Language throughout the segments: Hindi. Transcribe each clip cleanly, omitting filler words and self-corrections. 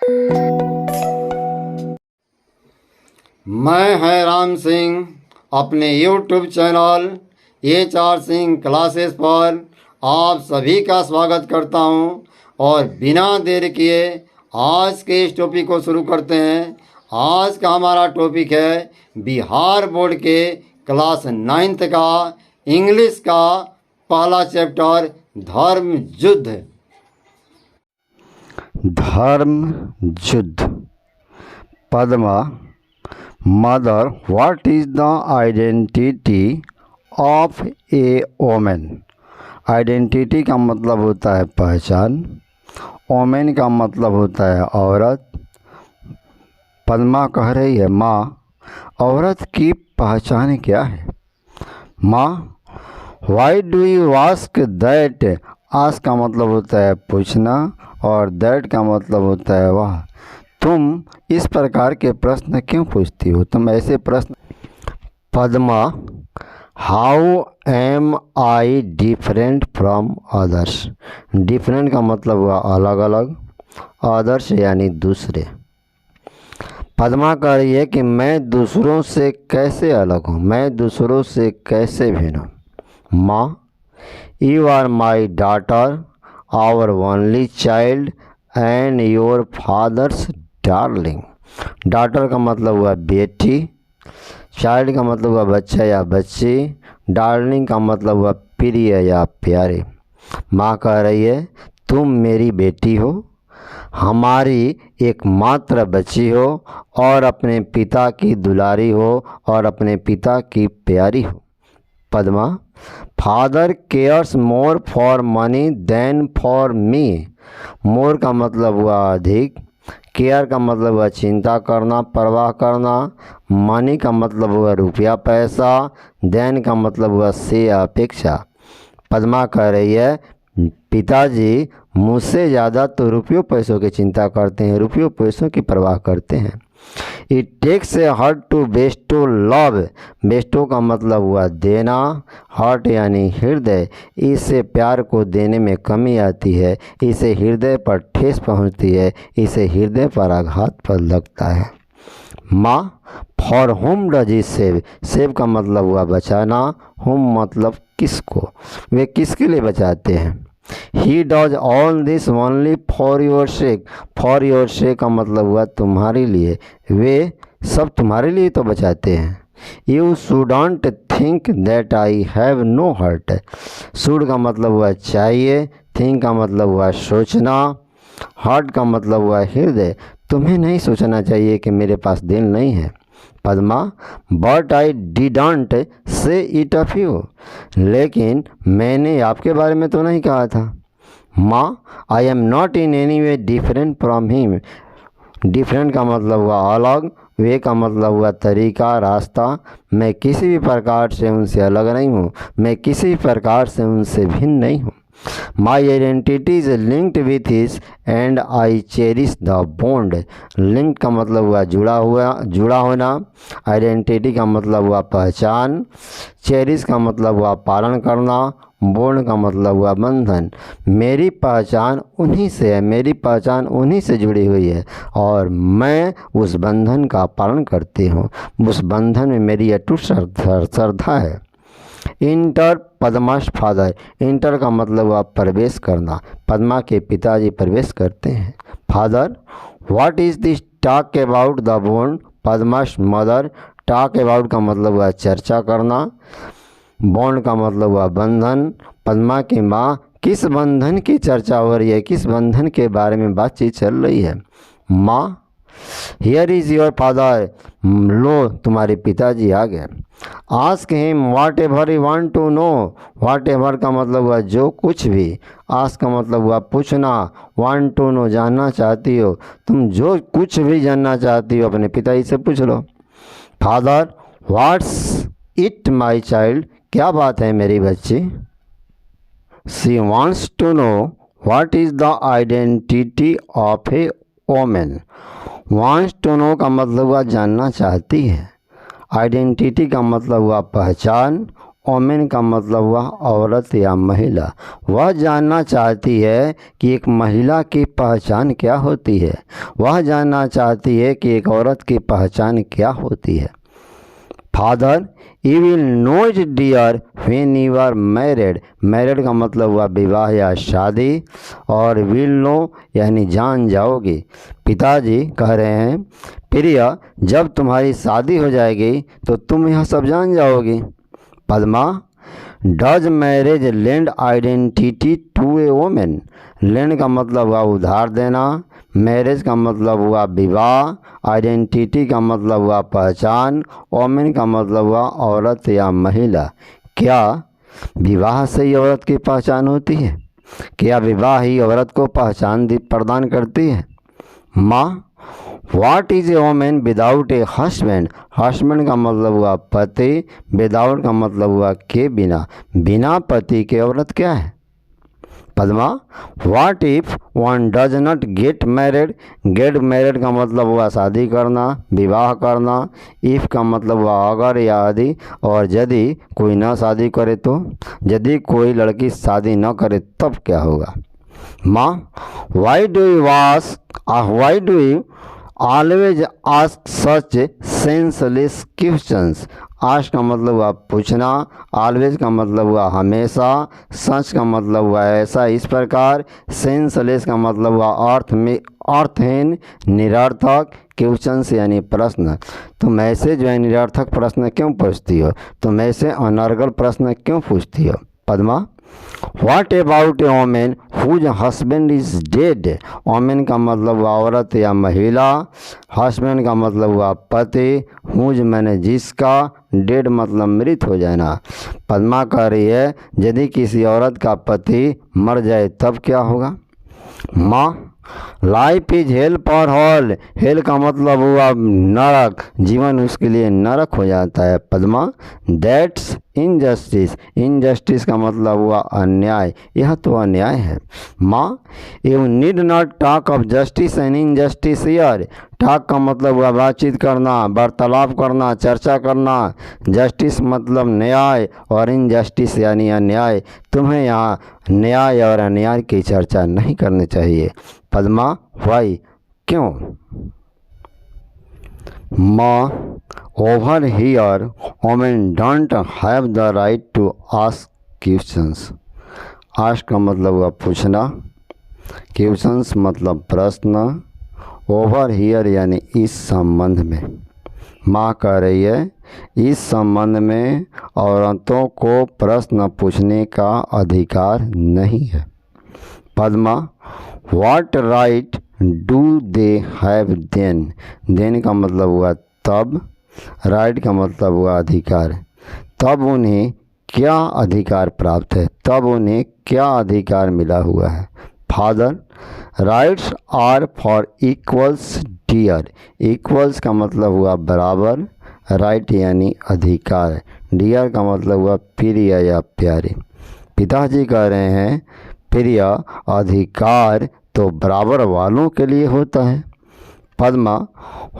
मैं हैरान सिंह अपने YouTube channel HR Singh classes पर आप सभी का स्वागत करता हूं और बिना देर किए आज के इस टॉपिक को शुरू करते हैं। आज का हमारा टॉपिक है बिहार बोर्ड के क्लास 9th का इंग्लिश का पहला चैप्टर धर्म युद्ध। धर्म युद्ध। Padma, mother, what is the identity of a women? Identity का मतलब होता है पहचान, वोमेन का मतलब होता है औरत। पद्मा कह रही है, माँ, औरत की पहचान क्या है? माँ, why do you ask that? Ask का मतलब होता है पूछना और दैट का मतलब होता है वह। तुम इस प्रकार के प्रश्न क्यों पूछती हो? तुम ऐसे प्रश्न। Padma, how am I different from others? Different का मतलब हुआ अलग अलग, अदर्स यानी दूसरे। पद्मा कह रही है कि मैं दूसरों से कैसे अलग हूँ, मैं दूसरों से कैसे भिन्न हूँ। माँ, you are my daughter, our only child and your father's darling. Daughter का मतलब हुआ बेटी, चाइल्ड का मतलब हुआ बच्चा या बच्ची, डार्लिंग का मतलब हुआ प्रिय या प्यारे। माँ कह रही है, तुम मेरी बेटी हो, हमारी एकमात्र बच्ची हो और अपने पिता की दुलारी हो और अपने पिता की प्यारी हो। Padma, father cares more for money than for me. More का मतलब हुआ अधिक, केयर का मतलब हुआ चिंता करना, परवाह करना, मनी का मतलब हुआ रुपया पैसा, देन का मतलब हुआ से अपेक्षा। पद्मा कह रही है, पिताजी मुझसे ज़्यादा तो रुपयों पैसों की चिंता करते हैं, रुपयों पैसों की परवाह करते हैं। It takes a heart to bestow love. Bestow का मतलब हुआ देना, हार्ट यानी हृदय। इससे प्यार को देने में कमी आती है, इसे हृदय पर ठेस पहुंचती है, इसे हृदय पर आघात पर लगता है। माँ, for home does he save? Save का मतलब हुआ बचाना, होम मतलब किसको, वे किसके लिए बचाते हैं। He does all this only for your shake. For your shake का मतलब हुआ तुम्हारे लिए, वे सब तुम्हारे लिए तो बचाते हैं। You shouldn't think that I have no heart. Should का मतलब हुआ चाहिए, थिंक का मतलब हुआ सोचना, हार्ट का मतलब हुआ हृदय। तुम्हें नहीं सोचना चाहिए कि मेरे पास दिल नहीं है। Padma, but I didn't say it of you. लेकिन मैंने आपके बारे में तो नहीं कहा था। माँ, I am not in any way different from him. Different का मतलब हुआ अलग, वे का मतलब हुआ तरीका, रास्ता। मैं किसी भी प्रकार से उनसे अलग नहीं हूँ, मैं किसी भी प्रकार से उनसे भिन्न नहीं हूँ। My identity is linked with his and I cherish the bond. Link का मतलब हुआ जुड़ा होना, आइडेंटिटी का मतलब हुआ पहचान, चेरिश का मतलब हुआ पालन करना, बॉन्ड का मतलब हुआ बंधन। मेरी पहचान उन्हीं से है, मेरी पहचान उन्हीं से जुड़ी हुई है और मैं उस बंधन का पालन करती हूँ, उस बंधन में मेरी अटूट श्रद्धा है। Inter पद्मा's father. इंटर का मतलब हुआ प्रवेश करना, पद्मा के पिताजी प्रवेश करते हैं। Father, what is this talk about the bond? Padma's mother. Talk about का मतलब हुआ चर्चा करना, बॉन्ड का मतलब हुआ बंधन। पद्मा की माँ, किस बंधन की चर्चा हो रही है, किस बंधन के बारे में बातचीत चल रही है? माँ, हियर इज योर फादर। लो तुम्हारे पिताजी आ गए। Ask him whatever you want to know. Whatever का मतलब हुआ जो कुछ भी, आस्क का मतलब हुआ पूछना, वांट टू नो जानना चाहती हो, तुम जो कुछ भी जानना चाहती हो अपने पिताजी से पूछ लो। Father, what's it my child? क्या बात है मेरी बच्ची? She wants to know what is the identity of a women. Wants to know का मतलब हुआ जानना चाहती है, आइडेंटिटी का मतलब हुआ पहचान, ओमेन का मतलब हुआ औरत या महिला। वह जानना चाहती है कि एक महिला की पहचान क्या होती है। वह जानना चाहती है कि एक औरत की पहचान क्या होती है। Father, you will know it dear when you are married. Married का मतलब हुआ विवाह या शादी, और विल नो यानी जान जाओगे। पिताजी कह रहे हैं, प्रिया, जब तुम्हारी शादी हो जाएगी तो तुम यह सब जान जाओगी। Padma, does marriage lend identity to a women. Lend का मतलब हुआ उधार देना, मैरिज का मतलब हुआ विवाह, आइडेंटिटी का मतलब हुआ पहचान, वोमेन का मतलब हुआ औरत या महिला। क्या विवाह से ही औरत की पहचान होती है? क्या विवाह ही औरत को पहचान प्रदान करती है? माँ, what is a women without a husband. Husband का मतलब हुआ पति, विदाउट का मतलब हुआ के बिना। बिना पति के औरत क्या है? Padma, what if one does not get married. Get married का मतलब हुआ शादी करना, विवाह करना। इफ़ का मतलब हुआ अगर या यदि, और यदि कोई ना शादी करे तो। यदि कोई लड़की शादी न करे तब क्या होगा? माँ, why do you always ask such senseless questions. Ask का मतलब हुआ पूछना, ऑलवेज का मतलब हुआ हमेशा, सच का मतलब हुआ ऐसा इस प्रकार, सेंसलेस का मतलब हुआ अर्थहीन, निरर्थक, क्वेश्चंस यानी प्रश्न। तुम ऐसे जो है निरर्थक प्रश्न क्यों पूछती हो? तुम ऐसे अनर्गल प्रश्न क्यों पूछती हो? Padma, what about a women whose husband is dead. Women का मतलब हुआ औरत या महिला, हस्बैंड का मतलब हुआ पति, हुज मैंने जिसका, डेड मतलब मृत हो जाना। पद्मा कह रही है, यदि किसी औरत का पति मर जाए तब क्या होगा? माँ, life is hello for hall. Hello का मतलब हुआ नरक, जीवन उसके लिए नरक हो जाता है। Padma, that's injustice. इनजस्टिस का मतलब हुआ अन्याय, यह तो अन्याय है। माँ, you need not talk of justice and injustice here. Talk का मतलब हुआ बातचीत करना, वार्तालाप करना, चर्चा करना। जस्टिस मतलब न्याय, और इनजस्टिस यानी अन्याय। तुम्हें यहाँ न्याय और अन्याय की चर्चा नहीं करनी चाहिए। पद्मा, वाई, क्यों? माँ, over here women don't have the right to ask questions. Ask का मतलब हुआ पूछना, क्वेश्चंस मतलब प्रश्न, ओवर हियर यानी इस संबंध में। माँ कह रही है, इस संबंध में औरतों को प्रश्न पूछने का अधिकार नहीं है। Padma, what right do they have then. Then का मतलब हुआ तब, राइट का मतलब हुआ अधिकार। तब उन्हें क्या अधिकार प्राप्त है? तब उन्हें क्या अधिकार मिला हुआ है? Father, rights are for equals dear. Equals का मतलब हुआ बराबर, राइट यानी अधिकार, डियर का मतलब हुआ प्रिय या प्यारे। पिताजी कह रहे हैं, प्रिय, अधिकार तो बराबर वालों के लिए होता है। Padma,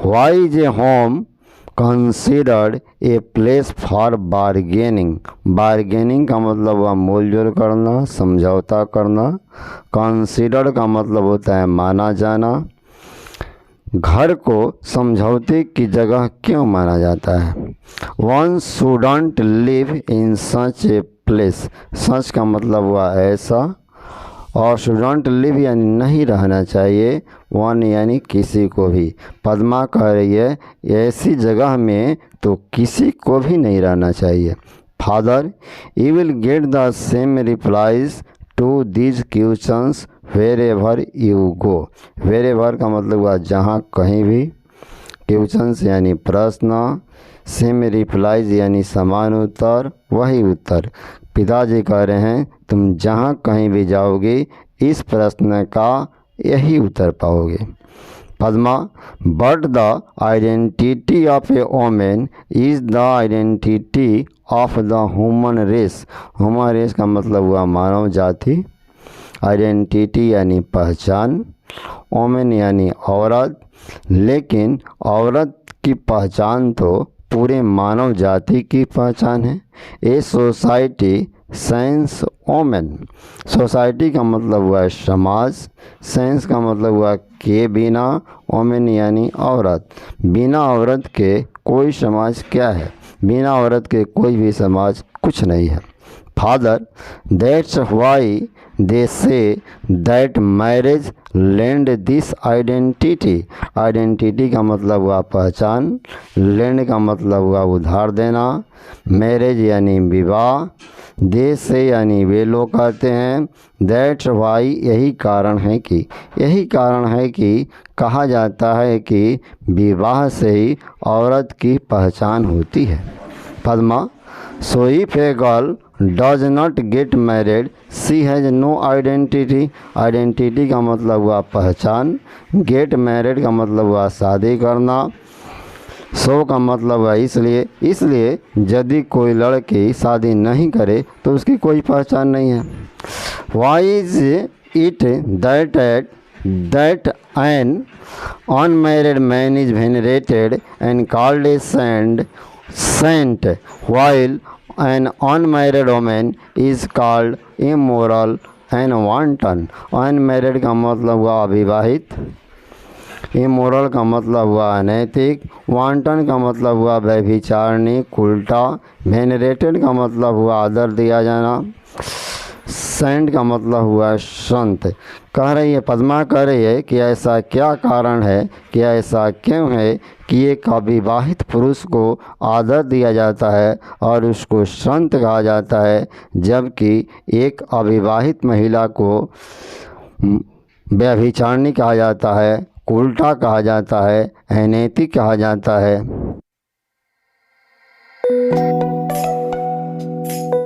why is a home considered a place for bargaining. Bargaining का मतलब हुआ मोलजोल करना, समझौता करना। कंसिडर्ड का मतलब होता है माना जाना। घर को समझौते की जगह क्यों माना जाता है? One shouldn't live in such a place. Such का मतलब हुआ ऐसा, और शुडंट लिव यानी नहीं रहना चाहिए, वन यानी किसी को भी। पद्मा कह रही है, ऐसी जगह में तो किसी को भी नहीं रहना चाहिए। Father, you will get the same replies to these questions wherever you go. Wherever का मतलब हुआ जहाँ कहीं भी, क्वेश्चंस यानी प्रश्न, सेम रिप्लाइज यानी समान उत्तर, वही उत्तर। पिताजी कह रहे हैं, तुम जहाँ कहीं भी जाओगे इस प्रश्न का यही उत्तर पाओगे। Padma, but the identity of a women is the identity of the human race. Human race का मतलब हुआ मानव जाति, आइडेंटिटी यानी पहचान, वोमेन यानी औरत। लेकिन औरत की पहचान तो पूरे मानव जाति की पहचान है। A society sense women, society का मतलब हुआ समाज, सेंस का मतलब हुआ के बिना, ओमेन यानी औरत। बिना औरत के कोई समाज क्या है? बिना औरत के कोई भी समाज कुछ नहीं है। Father, that's why they say that marriage land this identity. Identity का मतलब हुआ पहचान, लैंड का मतलब हुआ उधार देना, मैरिज यानी विवाह, दे से यानी वे लोग कहते हैं, दैट्स वाई यही कारण है कि कहा जाता है कि विवाह से ही औरत की पहचान होती है। Padma, so if a girl does not get married she has no identity. Identity का मतलब हुआ पहचान, गेट मैरिड का मतलब हुआ शादी करना, सो का मतलब है इसलिए यदि कोई लड़की शादी नहीं करे तो उसकी कोई पहचान नहीं है। Why is it that an unmarried man is venerated and called a saint while an unmarried woman is called immoral and wanton। Unmarried का मतलब हुआ अविवाहित, इमोरल का मतलब हुआ अनैतिक, वांटन का मतलब हुआ व्यभिचारिणी, उल्टा, वेनरेटेड का मतलब हुआ आदर दिया जाना, सेंट का मतलब हुआ संत। कह रही है, पद्मा कह रही है कि ऐसा क्या कारण है, कि ऐसा क्यों है कि एक अविवाहित पुरुष को आदर दिया जाता है और उसको संत कहा जाता है, जबकि एक अविवाहित महिला को व्यभिचारिणी कहा जाता है, उल्टा कहा जाता है, अनैतिक कहा जाता है।